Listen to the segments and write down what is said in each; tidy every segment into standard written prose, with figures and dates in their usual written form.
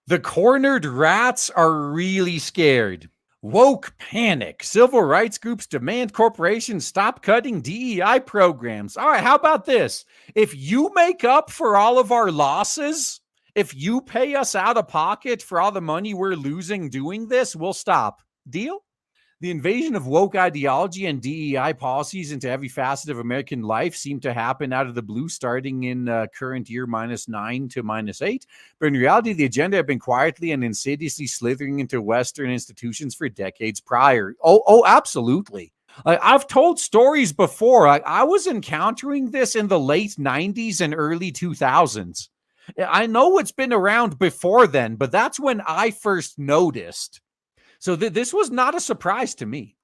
The cornered rats are really scared. Woke panic. Civil rights groups demand corporations stop cutting DEI programs. All right, how about this? If you make up for all of our losses, if you pay us out of pocket for all the money we're losing doing this, we'll stop. Deal? The invasion of woke ideology and DEI policies into every facet of American life seemed to happen out of the blue, starting in current year -9 to -8. But in reality, the agenda had been quietly and insidiously slithering into Western institutions for decades prior. Oh, absolutely. I've told stories before. I was encountering this in the late 90s and early 2000s. I know it's been around before then, but that's when I first noticed. So this was not a surprise to me.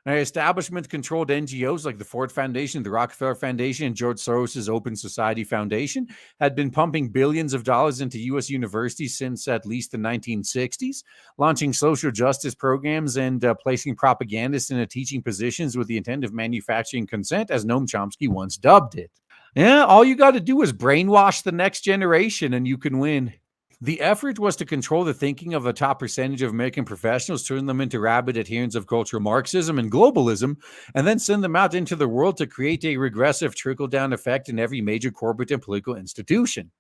Establishment-controlled NGOs like the Ford Foundation, the Rockefeller Foundation, and George Soros's Open Society Foundation had been pumping billions of dollars into U.S. universities since at least the 1960s, launching social justice programs and placing propagandists into teaching positions with the intent of manufacturing consent, as Noam Chomsky once dubbed it. Yeah, all you got to do is brainwash the next generation and you can win. The effort was to control the thinking of a top percentage of American professionals, turn them into rabid adherents of cultural Marxism and globalism, and then send them out into the world to create a regressive trickle-down effect in every major corporate and political institution.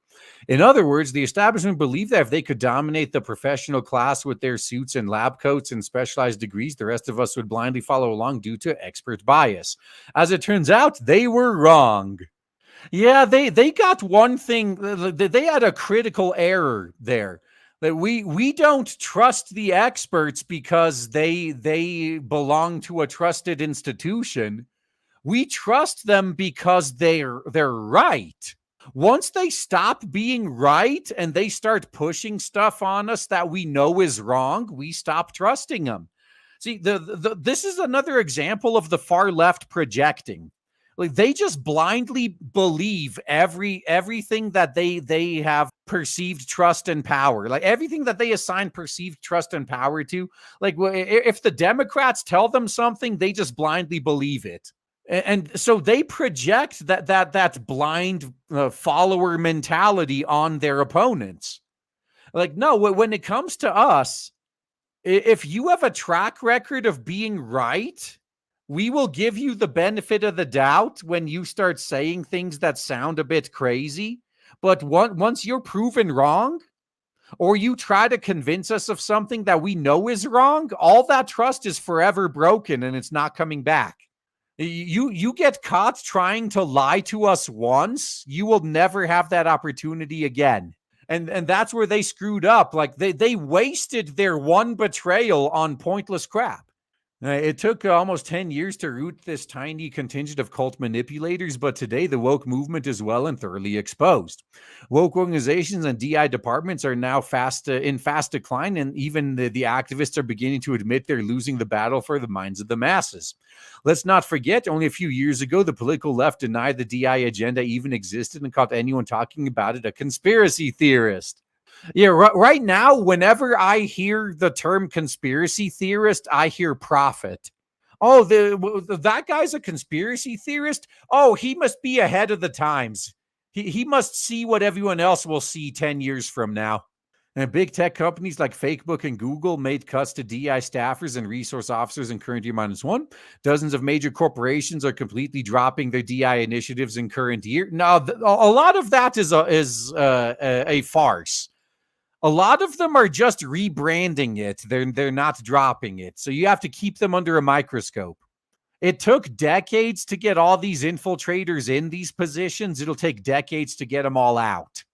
In other words, the establishment believed that if they could dominate the professional class with their suits and lab coats and specialized degrees, the rest of us would blindly follow along due to expert bias. As it turns out, they were wrong. Yeah, they got one thing. They had a critical error there. That we don't trust the experts because they belong to a trusted institution. We trust them because they're right. Once they stop being right and they start pushing stuff on us that we know is wrong, we stop trusting them. See, this is another example of the far left projecting. Like they just blindly believe everything that they have perceived trust and power, like everything that they assign perceived trust and power to. Like if the Democrats tell them something, they just blindly believe it, and so they project that blind follower mentality on their opponents. Like no, when it comes to us, if you have a track record of being right, we will give you the benefit of the doubt when you start saying things that sound a bit crazy. But once you're proven wrong, or you try to convince us of something that we know is wrong, all that trust is forever broken and it's not coming back. You get caught trying to lie to us once, you will never have that opportunity again. And that's where they screwed up. Like they wasted their one betrayal on pointless crap. It took almost 10 years to root this tiny contingent of cult manipulators, but today the woke movement is well and thoroughly exposed. Woke organizations and DI departments are now in fast decline, and even the activists are beginning to admit they're losing the battle for the minds of the masses. Let's not forget, only a few years ago, the political left denied the DI agenda even existed and called anyone talking about it a conspiracy theorist. Yeah, right now, whenever I hear the term conspiracy theorist, I hear prophet. Oh, that guy's a conspiracy theorist? Oh, he must be ahead of the times. He must see what everyone else will see 10 years from now. And big tech companies like Facebook and Google made cuts to DI staffers and resource officers in current year -1. Dozens of major corporations are completely dropping their DI initiatives in current year. Now, a lot of that is a farce. A lot of them are just rebranding it. They're not dropping it. So you have to keep them under a microscope. It took decades to get all these infiltrators in these positions. It'll take decades to get them all out.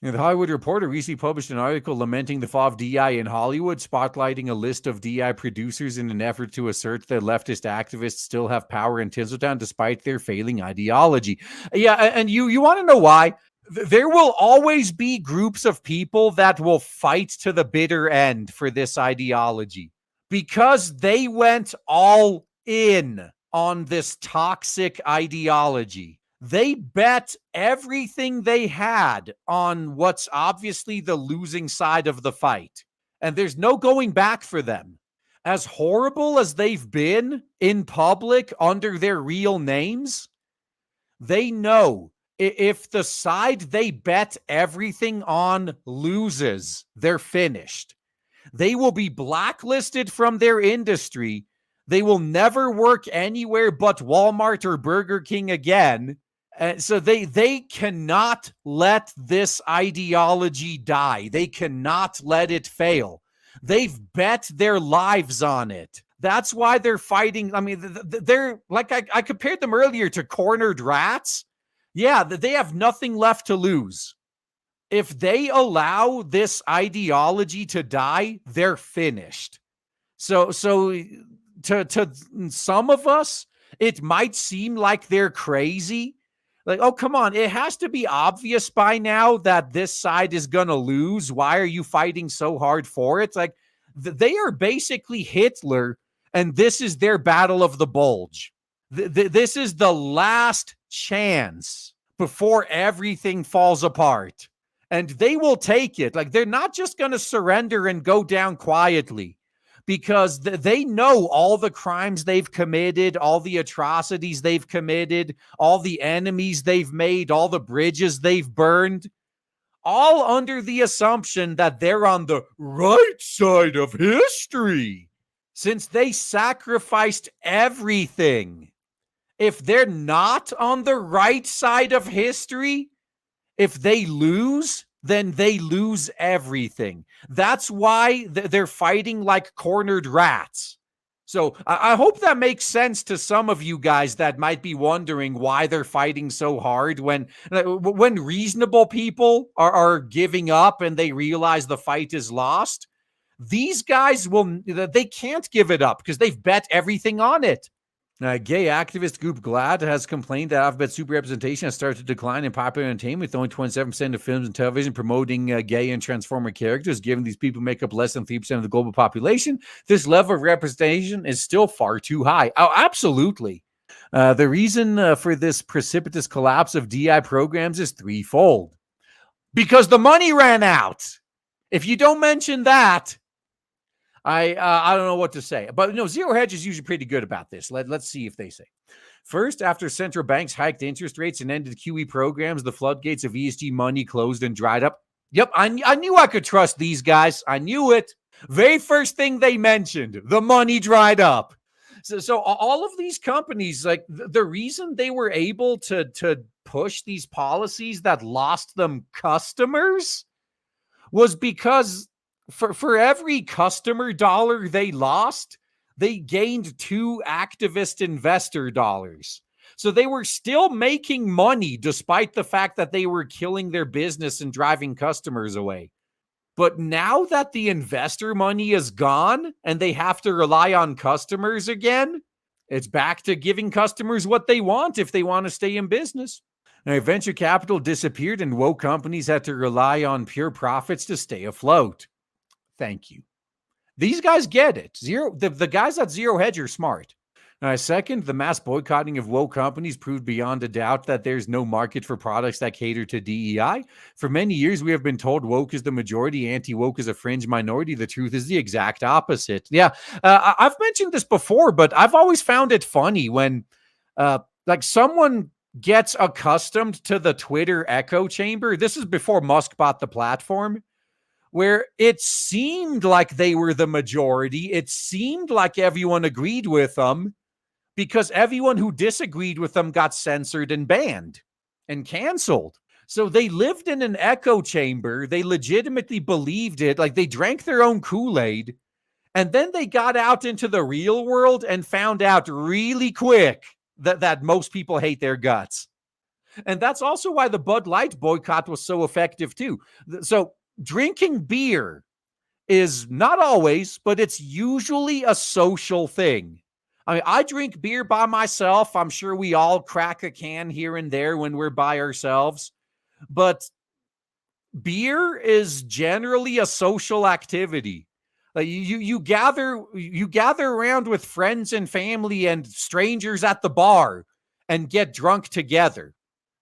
And the Hollywood Reporter recently published an article lamenting the fall of DI in Hollywood, spotlighting a list of DI producers in an effort to assert that leftist activists still have power in Tinseltown despite their failing ideology. Yeah, and you want to know why? There will always be groups of people that will fight to the bitter end for this ideology because they went all in on this toxic ideology. They bet everything they had on what's obviously the losing side of the fight. And there's no going back for them. As horrible as they've been in public under their real names, they know If the side they bet everything on loses, they're finished. They will be blacklisted from their industry. They will never work anywhere but Walmart or Burger King again. So they cannot let this ideology die. They cannot let it fail. They've bet their lives on it. That's why they're fighting. I mean, they're like I compared them earlier to cornered rats. Yeah, they have nothing left to lose. If they allow this ideology to die, they're finished. So to some of us, it might seem like they're crazy. Like, oh, come on. It has to be obvious by now that this side is going to lose. Why are you fighting so hard for it? It's like they are basically Hitler, and this is their battle of the bulge. This is the last chance before everything falls apart. And they will take it. Like, they're not just going to surrender and go down quietly, because they know all the crimes they've committed, all the atrocities they've committed, all the enemies they've made, all the bridges they've burned, all under the assumption that they're on the right side of history, since they sacrificed everything. If they're not on the right side of history, if they lose, then they lose everything. That's why they're fighting like cornered rats. So I hope that makes sense to some of you guys that might be wondering why they're fighting so hard when reasonable people are giving up and they realize the fight is lost. These guys they can't give it up because they've bet everything on it. Gay activist group GLAAD has complained that alphabet super representation has started to decline in popular entertainment, with only 27% of films and television promoting gay and transformer characters. Given these people make up less than 3% of the global population, this level of representation is still far too high. Oh, absolutely. The reason for this precipitous collapse of DEI programs is threefold. Because the money ran out. If you don't mention that, I don't know what to say. But Zero Hedge is usually pretty good about this. Let's see if they say. First, after central banks hiked interest rates and ended QE programs, the floodgates of ESG money closed and dried up. Yep, I knew I could trust these guys. I knew it. Very first thing they mentioned, the money dried up. So all of these companies, like the reason they were able to push these policies that lost them customers was because for every customer dollar they lost, they gained 2 activist investor dollars. So they were still making money despite the fact that they were killing their business and driving customers away. But now that the investor money is gone and they have to rely on customers again, it's back to giving customers what they want if they want to stay in business. Now, venture capital disappeared and woke companies had to rely on pure profits to stay afloat. Thank you. These guys get it. The guys at Zero Hedge are smart. Second, the mass boycotting of woke companies proved beyond a doubt that there's no market for products that cater to DEI. For many years, we have been told woke is the majority, anti-woke is a fringe minority. The truth is the exact opposite. Yeah, I've mentioned this before, but I've always found it funny when someone gets accustomed to the Twitter echo chamber. This is before Musk bought the platform, where it seemed like they were the majority. It seemed like everyone agreed with them because everyone who disagreed with them got censored and banned and canceled. So they lived in an echo chamber. They legitimately believed it. Like, they drank their own Kool-Aid, and then they got out into the real world and found out really quick that most people hate their guts. And that's also why the Bud Light boycott was so effective too. So drinking beer is not always, but it's usually a social thing. I mean, I drink beer by myself. I'm sure we all crack a can here and there when we're by ourselves. But beer is generally a social activity. You gather around with friends and family and strangers at the bar and get drunk together.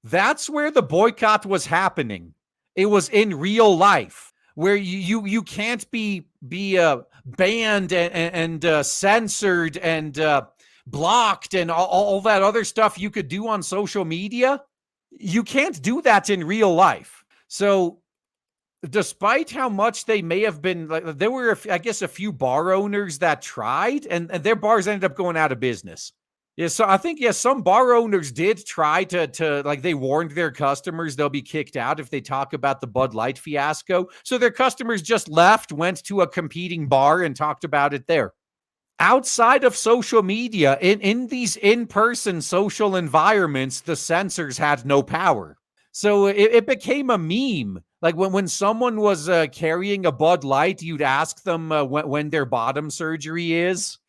That's where the boycott was happening. It was in real life, where you can't be banned and censored and blocked and all that other stuff you could do on social media. You can't do that in real life. So despite how much they may have been, like, there were, I guess, a few bar owners that tried, and their bars ended up going out of business. Yeah, so I think, yeah, some bar owners did try to like, they warned their customers they'll be kicked out if they talk about the Bud Light fiasco. So their customers just left, went to a competing bar, and talked about it there. Outside of social media, in these in-person social environments, the censors had no power. So it became a meme. Like when someone was carrying a Bud Light, you'd ask them when their bottom surgery is.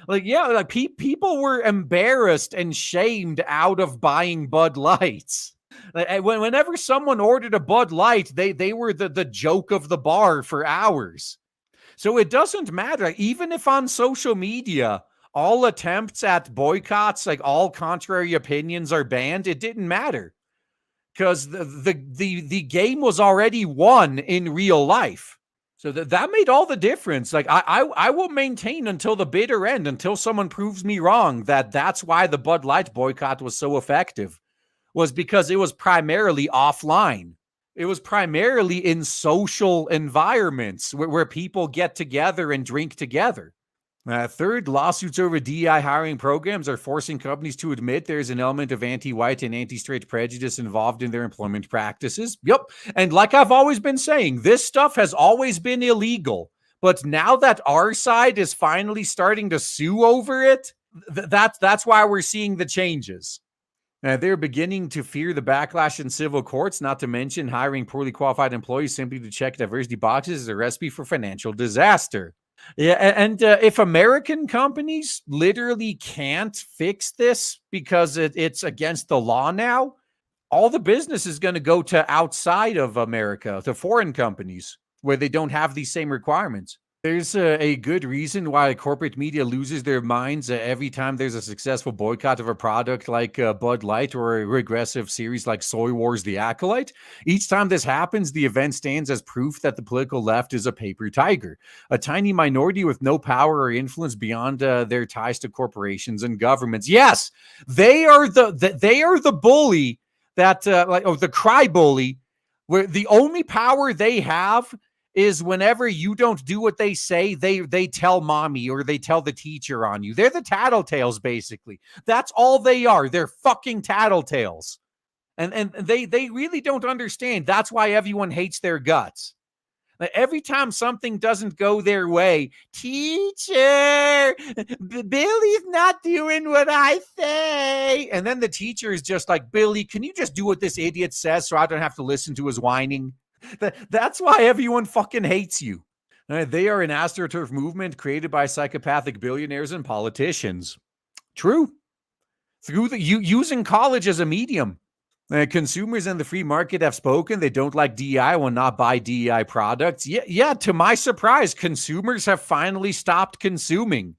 Like, yeah, like people were embarrassed and shamed out of buying Bud Lights. Like, whenever someone ordered a Bud Light, they were the joke of the bar for hours. So it doesn't matter. Even if on social media, all attempts at boycotts, like all contrary opinions are banned, it didn't matter. Because the game was already won in real life. So that made all the difference. Like, I will maintain until the bitter end, until someone proves me wrong, that's why the Bud Light boycott was so effective, was because it was primarily offline. It was primarily in social environments where people get together and drink together. Third, lawsuits over DEI hiring programs are forcing companies to admit there's an element of anti-white and anti-straight prejudice involved in their employment practices. Yep. And like I've always been saying, this stuff has always been illegal. But now that our side is finally starting to sue over it, that's why we're seeing the changes. They're beginning to fear the backlash in civil courts, not to mention hiring poorly qualified employees simply to check diversity boxes is a recipe for financial disaster. Yeah, and if American companies literally can't fix this because it's against the law now, all the business is going to go to outside of America, to foreign companies where they don't have these same requirements. There's a good reason why corporate media loses their minds every time there's a successful boycott of a product like Bud Light or a regressive series like Soy Wars: The Acolyte. Each time this happens, the event stands as proof that the political left is a paper tiger, a tiny minority with no power or influence beyond their ties to corporations and governments. Yes, they are the bully that the cry bully, where the only power they have is whenever you don't do what they say, they tell mommy or they tell the teacher on you. They're the tattletales, basically. That's all they are. They're fucking tattletales. And they really don't understand. That's why everyone hates their guts. Like, every time something doesn't go their way, teacher, Billy's not doing what I say. And then the teacher is just like, Billy, can you just do what this idiot says so I don't have to listen to his whining? That's why everyone fucking hates you. They are an astroturf movement created by psychopathic billionaires and politicians. True. Through using college as a medium. Consumers in the free market have spoken. They don't like DEI, will not buy DEI products. Yeah, to my surprise, consumers have finally stopped consuming.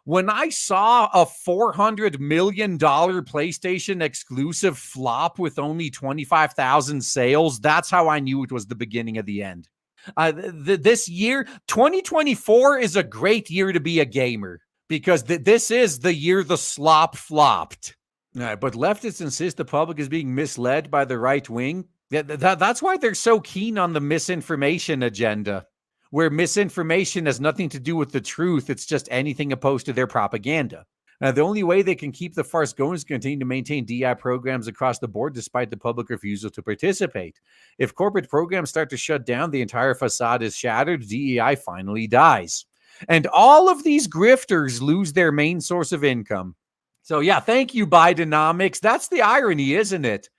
When I saw a $400 million PlayStation exclusive flop with only 25,000 sales, that's how I knew it was the beginning of the end. This year, 2024, is a great year to be a gamer because this is the year the slop flopped. But leftists insist the public is being misled by the right wing. That's why they're so keen on the misinformation agenda, where misinformation has nothing to do with the truth. It's just anything opposed to their propaganda. The only way they can keep the farce going is to continue to maintain DI programs across the board despite the public refusal to participate. If corporate programs start to shut down, the entire facade is shattered, DEI finally dies. And all of these grifters lose their main source of income. So yeah, thank you, Bidenomics. That's the irony, isn't it?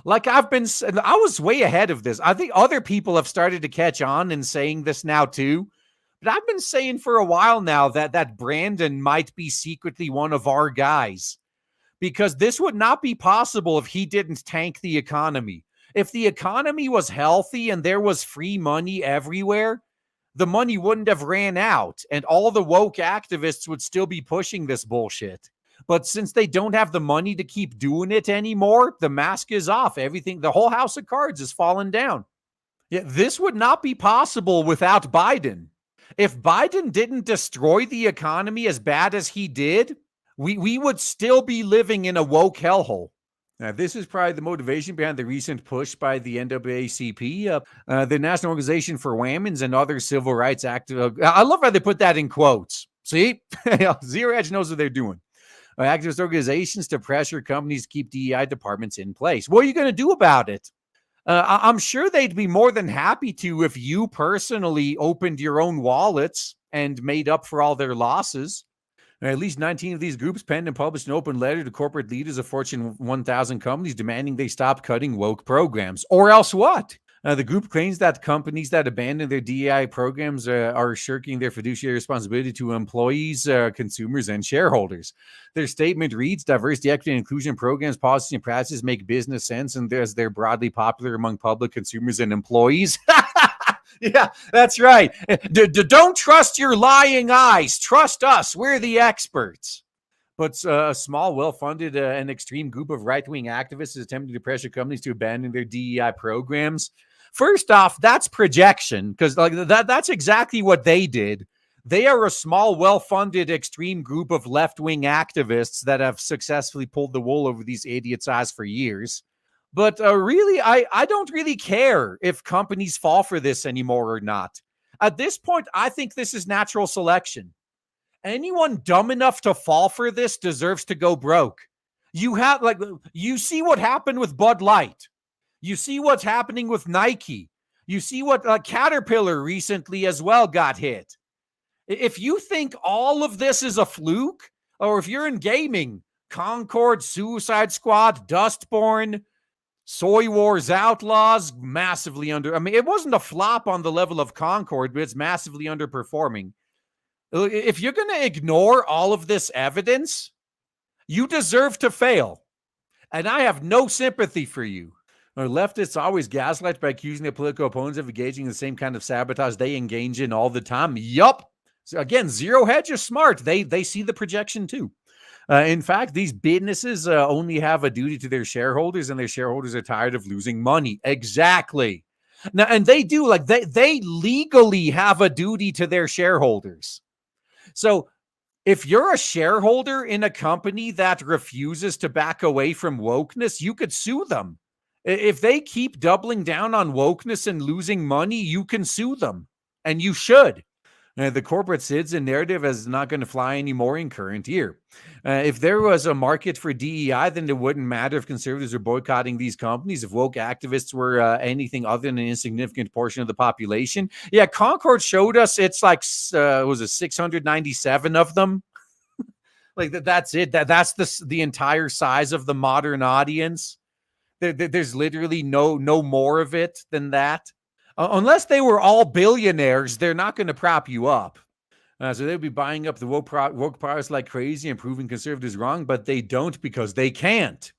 Like I was way ahead of this. I think other people have started to catch on and saying this now too. But I've been saying for a while now that Brandon might be secretly one of our guys, because this would not be possible if he didn't tank the economy. If the economy was healthy and there was free money everywhere, the money wouldn't have ran out and all the woke activists would still be pushing this bullshit. But since they don't have the money to keep doing it anymore, the mask is off. Everything, the whole house of cards is falling down. Yeah, this would not be possible without Biden. If Biden didn't destroy the economy as bad as he did, we would still be living in a woke hellhole. Now, this is probably the motivation behind the recent push by the NAACP, the National Organization for Women's and other civil rights activists. I love how they put that in quotes. See? Zero Edge knows what they're doing. Activist organizations to pressure companies to keep DEI departments in place. What are you going to do about it? I'm sure they'd be more than happy to if you personally opened your own wallets and made up for all their losses. At least 19 of these groups penned and published an open letter to corporate leaders of Fortune 1000 companies demanding they stop cutting woke programs. Or else what? The group claims that companies that abandon their DEI programs are shirking their fiduciary responsibility to employees, consumers, and shareholders. Their statement reads, diversity, equity, and inclusion programs, policies, and practices make business sense, and they're broadly popular among public consumers and employees. Yeah, that's right. Don't trust your lying eyes. Trust us. We're the experts. But a small, well-funded, and extreme group of right-wing activists is attempting to pressure companies to abandon their DEI programs. First off, that's projection, because that's exactly what they did. They are a small, well-funded, extreme group of left-wing activists that have successfully pulled the wool over these idiots' eyes for years. But really, I don't really care if companies fall for this anymore or not. At this point, I think this is natural selection. Anyone dumb enough to fall for this deserves to go broke. You see what happened with Bud Light. You see what's happening with Nike. You see what Caterpillar recently as well got hit. If you think all of this is a fluke, or if you're in gaming, Concord, Suicide Squad, Dustborn, Soy Wars Outlaws, massively under. I mean, it wasn't a flop on the level of Concord, but it's massively underperforming. If you're going to ignore all of this evidence, you deserve to fail. And I have no sympathy for you. Leftists always gaslight by accusing their political opponents of engaging in the same kind of sabotage they engage in all the time. Yup. So again, Zero Hedge is smart. They see the projection too. In fact, these businesses only have a duty to their shareholders, and their shareholders are tired of losing money. Exactly. Now, and they do, they legally have a duty to their shareholders. So if you're a shareholder in a company that refuses to back away from wokeness, you could sue them. If they keep doubling down on wokeness and losing money, you can sue them, and you should. The corporate citizen narrative is not going to fly anymore in current year. If there was a market for DEI, then it wouldn't matter if conservatives are boycotting these companies. If woke activists were anything other than an insignificant portion of the population. Yeah, Concord showed us it's like, was it 697 of them? That's it. That's the entire size of the modern audience. There's literally no more of it than that. Unless they were all billionaires, they're not going to prop you up. So they'll be buying up the woke products like crazy and proving conservatives wrong, but they don't because they can't.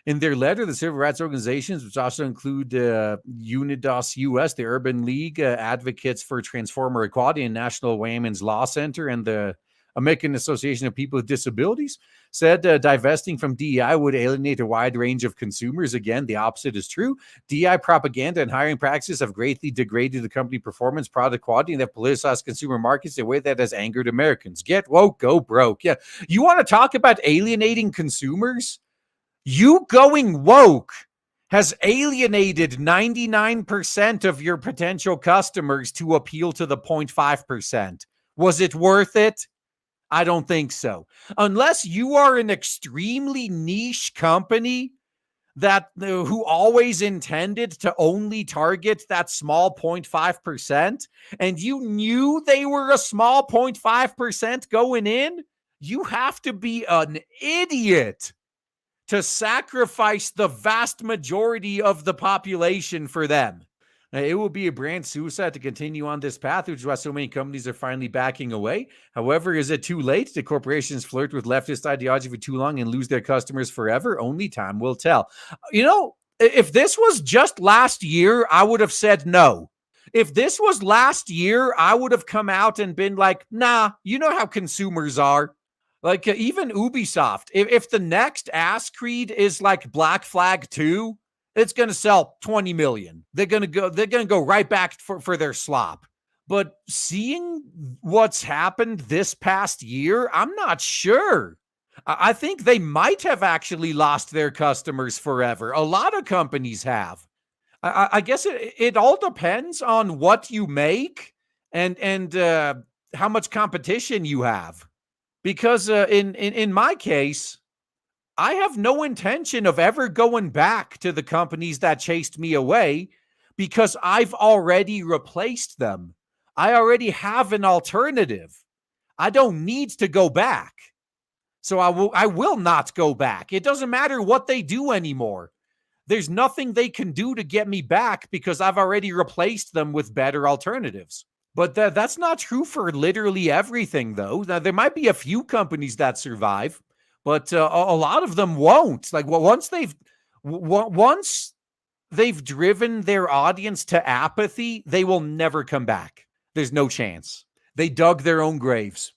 In their letter, the civil rights organizations, which also include Unidos US, the Urban League, Advocates for Transformer Equality, and National Women's Law Center, and the American Association of People with Disabilities, said divesting from DEI would alienate a wide range of consumers. Again, the opposite is true. DEI propaganda and hiring practices have greatly degraded the company performance, product quality, and have politicized consumer markets in a way that has angered Americans. Get woke, go broke. Yeah, you want to talk about alienating consumers? You going woke has alienated 99% of your potential customers to appeal to the 0.5%. Was it worth it? I don't think so. Unless you are an extremely niche company that who always intended to only target that small 0.5%, and you knew they were a small 0.5% going in, you have to be an idiot to sacrifice the vast majority of the population for them. It will be a brand suicide to continue on this path, which is why so many companies are finally backing away. However, is it too late? Did corporations flirt with leftist ideology for too long and lose their customers forever? Only time will tell. You know, if this was just last year, I would have said no. If this was last year, I would have come out and been like, nah, you know how consumers are. Like even Ubisoft, if the next Ass Creed is like Black Flag 2, it's going to sell 20 million. They're going to go right back for their slop. But seeing what's happened this past year, I'm not sure. I think they might have actually lost their customers forever. A lot of companies have. I guess it all depends on what you make and how much competition you have. Because in my case, I have no intention of ever going back to the companies that chased me away because I've already replaced them. I already have an alternative. I don't need to go back. So I will not go back. It doesn't matter what they do anymore. There's nothing they can do to get me back because I've already replaced them with better alternatives. But that's not true for literally everything, though. Now, there might be a few companies that survive, but a lot of them won't. Like, well, once they've driven their audience to apathy, they will never come back. There's no chance. They dug their own graves.